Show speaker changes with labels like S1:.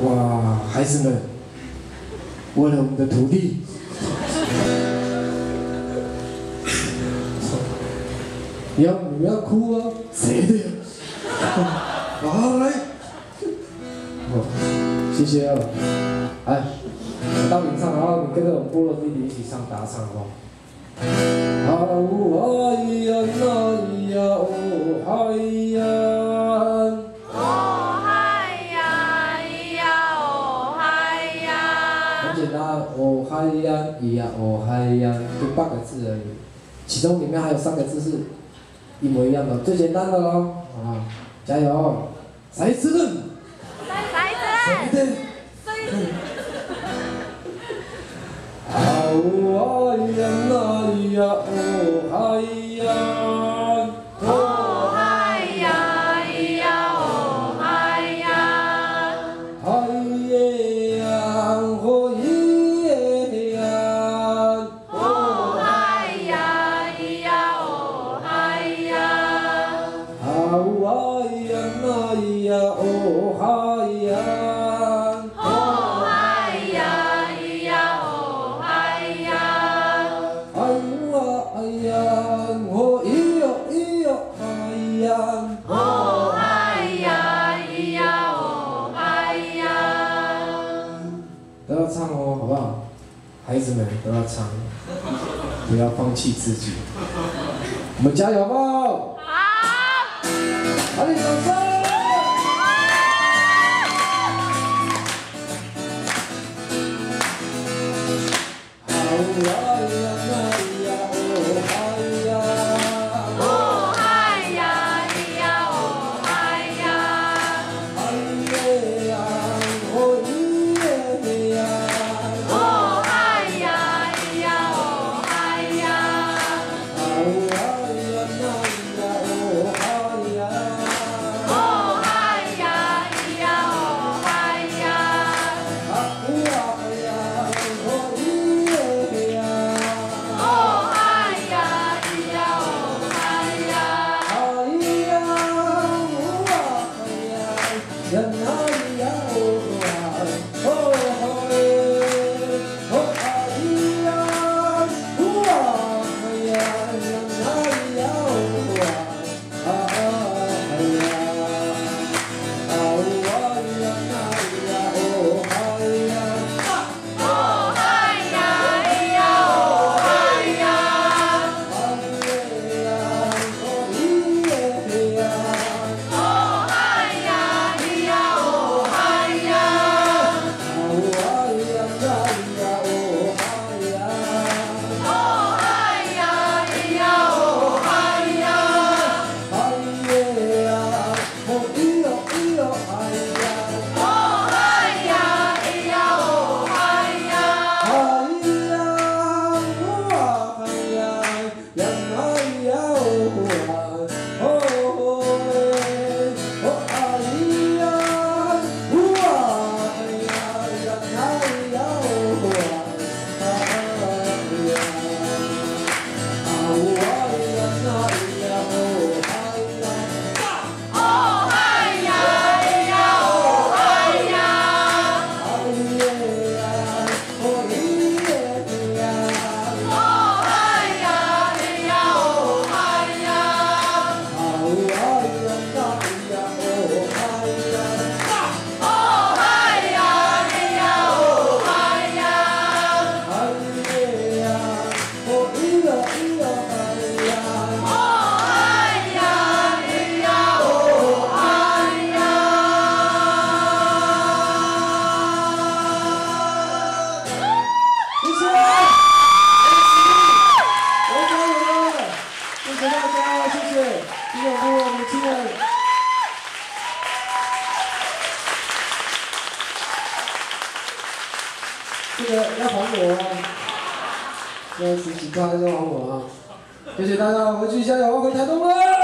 S1: 哇，孩子们，为了我们的土地，你们要哭啊？谁的呀？好来，谢谢啊。哎，我当领唱，然后你跟着我们部落弟弟一起唱打唱，好不好？啊咿呀呐咿呀哦嗨呀，
S2: 哦嗨呀咿呀哦嗨呀，
S1: 很简单，哦嗨呀咿呀哦嗨呀，就8个字而已，其中里面还有3个字是一模一样的，最简单的咯，啊，加油！谁吃的？谁的？啊哦嗨呀呐咿呀哦嗨呀，
S2: 哦嗨呀咿呀哦嗨呀，
S1: 嗨耶呀哦咿耶呀，
S2: 哦嗨呀咿呀哦嗨呀，
S1: 啊哦嗨呀呐咿呀哦嗨呀，
S2: 哦嗨呀咿呀哦嗨呀，
S1: 哎呦哎呀哦咿哟咿哟哎呀。
S2: 哦嗨呀咿呀哦嗨呀，
S1: 都要唱哦，好不好？孩子们都要唱，不要放弃自己。我们加油吧！
S2: 好。
S1: 好点掌声！好呀呀呀呀哦嗨呀！
S2: 哦嗨呀咿呀哦嗨呀，
S1: 嗨耶呀哦咿耶呀！
S2: 哦嗨呀咿呀哦嗨呀，
S1: 好呀呀呀哦嗨呀！
S2: 哦嗨呀咿呀哦嗨呀，
S1: 啊呀呀哦咿耶呀！
S2: 哦嗨呀咿呀哦嗨呀，
S1: 哎呀，我哎呀，人哎呀，我啊，哦嘿，哦哎呀，我哎呀，人哎呀，我啊，哎呀，啊我呀哎呀，哦哎呀，
S2: 哦嗨呀咿呀哦嗨呀，
S1: 哎呀，哦咿耶呀。
S2: 哦嗨呀咿呀哦嗨呀，哦嗨呀咿呀哦嗨呀，哦嗨呀咿呀哦嗨呀。哦嗨呀咿呀哦嗨呀，哦嗨呀咿呀哦嗨呀，哦嗨呀咿呀哦嗨呀，哦嗨呀咿呀哦嗨呀。
S1: 谢谢，我加油了，谢谢大家，谢谢，谢谢我们亲人。这个要还我啊，这10几块要还我啊，谢谢大家，回去加油，回台东了。